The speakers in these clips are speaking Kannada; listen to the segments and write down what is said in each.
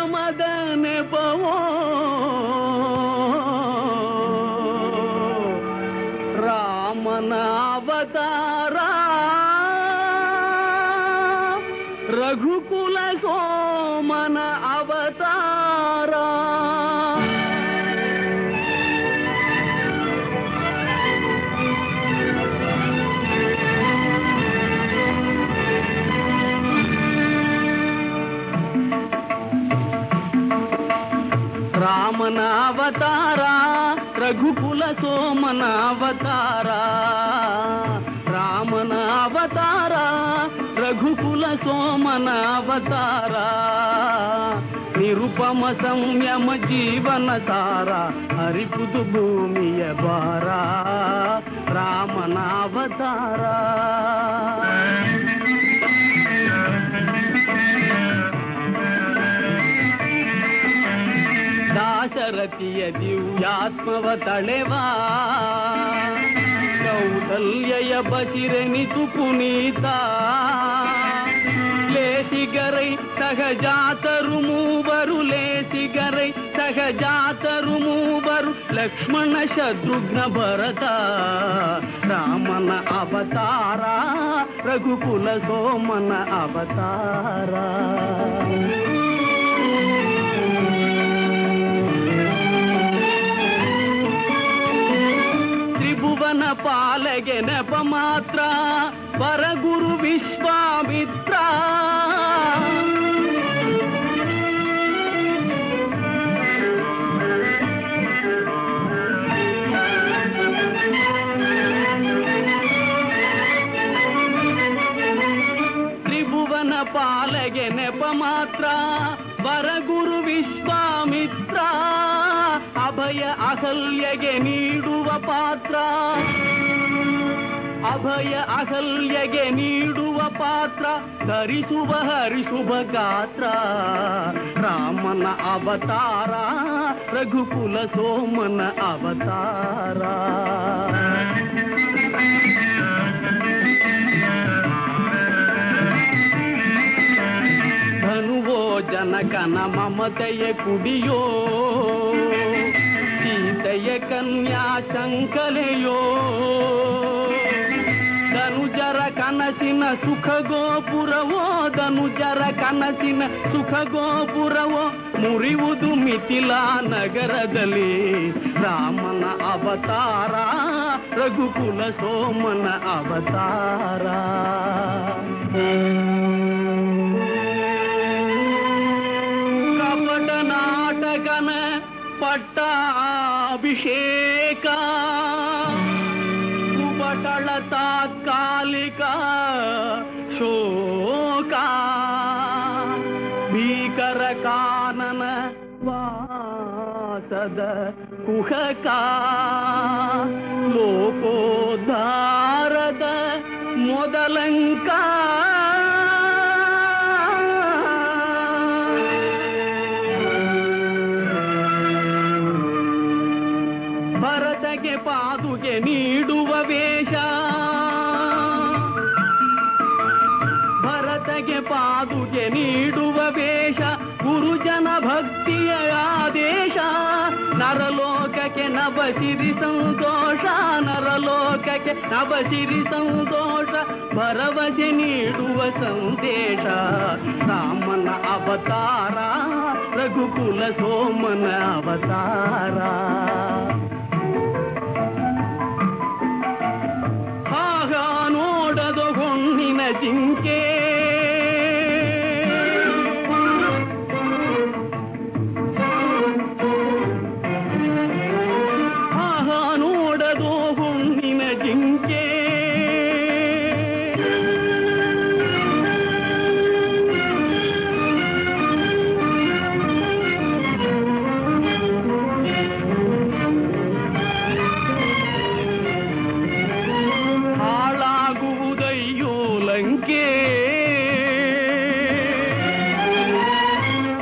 ಧರ್ಮದ ನೆಪವೋ ರಾಮನ ಅವತಾರ ರಘುಕುಲ ಸೋಮನ ಅವತಾರ ರಾಮನ ಅವತಾರ ರಘುಕುಲ ಸೋಮನ ಅವತಾರ ರಾಮನ ಅವತಾರ ರಘುಕುಲ ಸೋಮನ ಅವತಾರ ನಿರುಪಮ ಸಂಯಮ ಜೀವನ ಸಾರ ಹರಿಪುದು ಭೂಮಿಯ ಭಾರ ರಾಮನ ಅವತಾರ ದಾಶರಥಿಯ ದಿವ್ಯಾತ್ಮವ ತಳೆವಾ ಕೌಸಲ್ಯಯ ಬಸಿರೆನಿತು ಪುನೀತ ಲೇಸಿಗರೈ ಸಹಜಾತರು ಮೂವರು ಲೇಸಿಗರೈ ಸಹಜಾತರು ಮೂವರು ಲಕ್ಷ್ಮಣ ಶತ್ರುಘ್ನ ಭರತ ರಾಮನ ಅವತಾರ ರಘುಕುಲ ಸೋಮನ ಅವತಾರ ತ್ರಿಭುವನ ಪಾಲಗೆ ನೆಪ ಮಾತ್ರ ಪರಗುರು ವಿಶ್ವಾಮಿತ್ರ ತ್ರಿಭುವನ ಪಾಲಗೆ ನೆಪ ಮಾತ್ರ ಪರಗುರು ವಿಶ್ವಾಮಿತ್ರ ಅಭಯ ಅಹಲ್ಯಗೆ ನೀಡುವ ಪಾತ್ರ ಅಭಯ ಅಹಲ್ಯಗೆ ನೀಡುವ ಪಾತ್ರ ಧರಿಸುವ ಹರಿಸುವ ಗಾತ್ರ ರಾಮನ ಅವತಾರ ರಘುಕುಲ ಸೋಮನ ಅವತಾರ ಧನುವೋ ಜನಕನ ಮಮತೆಯ ಕುಡಿಯೋ ಸೀತೆಯ ಕನ್ಯಾ ಶಂಕಲೆಯೋ ಧನುಜರ ಕನಸಿನ ಸುಖ ಗೋಪುರವೋ ಧನುಜರ ಕನಸಿನ ಸುಖ ಗೋಪುರವೋ ಮುರಿಯುವುದು ಮಿಥಿಲಾ ನಗರದಲ್ಲಿ ರಾಮನ ಅವತಾರ ರಘುಕುಲ ಸೋಮನ ಅವತಾರ ಕಪಟ ನಾಟಕನ ಪಟ್ಟಾಭಿಷೇಕ ಕುಬಟಳ ತಾತ್ಕಾಲಿಕ ಶೋಕ ಭೀಕರ ಕಾನನ ವಾಸದ ಕುಹಕ ಲೋಕೋದ್ಧಾರದ ಮೊದಲಂಕ ಭರತಗೆ ಪಾದುಗೆ ನೀಡುವ ವೇಷ ಭರತಗೆ ಪಾದುಗೆ ನೀಡುವ ವೇಷ ಗುರುಜನ ಭಕ್ತಿಯ ಆದೇಶ ನರಲೋಕಕ್ಕೆ ನಭಸಿರಿ ಸಂತೋಷ ನರಲೋಕಕ್ಕೆ ನಭಸಿರಿ ಸಂತೋಷ ಭರವಸೆ ನೀಡುವ ಸಂದೇಶ ರಾಮನ ಅವತಾರ ರಘುಕುಲ ಸೋಮನ ಅವತಾರ ಆಗ ನೋಡದು ಹೊಣ್ಣಿನ ಜಿಂಕೆ ಆಗ ನೋಡದು ಹೊಣ್ಣಿನ ಜಿಂಕೆ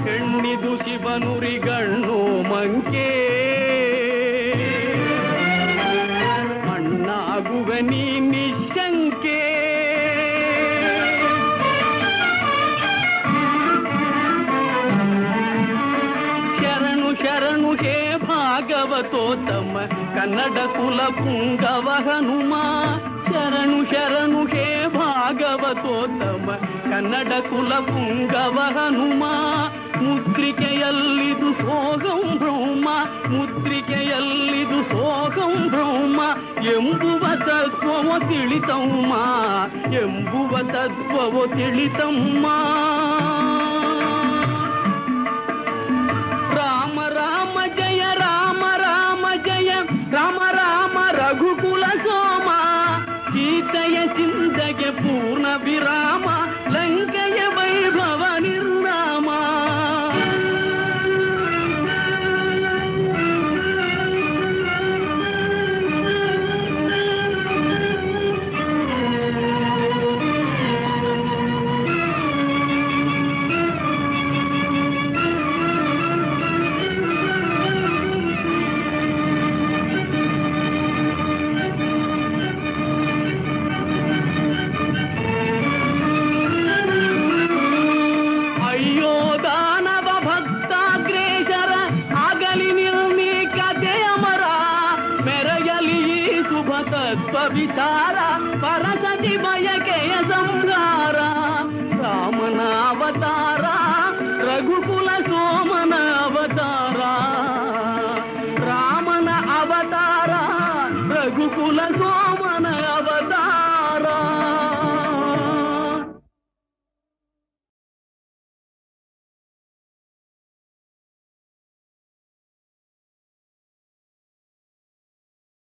ಹೆಣ್ಣಿದು ಶಿವನುರಿಗಣ್ಣು ಮಂಕೆ ಮಣ್ಣಾಗುವ ನೀ ನಿಶಂಕೆ ಭಾಗವತೋತ್ತಮ ಕನ್ನಡ ಕುಲ ಪುಂಗವ ಹನುಮ ಶರಣು ಶರಣು ಹೇ ಭಾಗವತೋತ್ತಮ ಕನ್ನಡ ಕುಲ ಪುಂಗವ ಹನುಮ ಮುದ್ರಿಕೆಯಲ್ಲಿದು ಸೋಗಂ ಬ್ರಹ್ಮ ಮುದ್ರಿಕೆಯಲ್ಲಿದು ಸೋಗಂ ಬ್ರಹ್ಮ ಎಂಬುವ ತತ್ವವು ತಿಳಿತಮ್ಮ ಎಂಬುವ ತತ್ವವು ತಿಳಿತಮ್ಮ ರಾಮ ರಾಮ ಜಯ ರಾಮ ರಾಮ ಜಯ ರಾಮ ರಾಮ ರಘುಕುಲ ಸೋಮ ಸೀತೆಯ ಚಿಂತೆಗೆ ಪೂರ್ಣ ವಿರಾಮ ಲಂಕೆಯ ವೈಭವ ನಿರ್ನಾಮ ವಿಚಾರ ಪರಸತಿ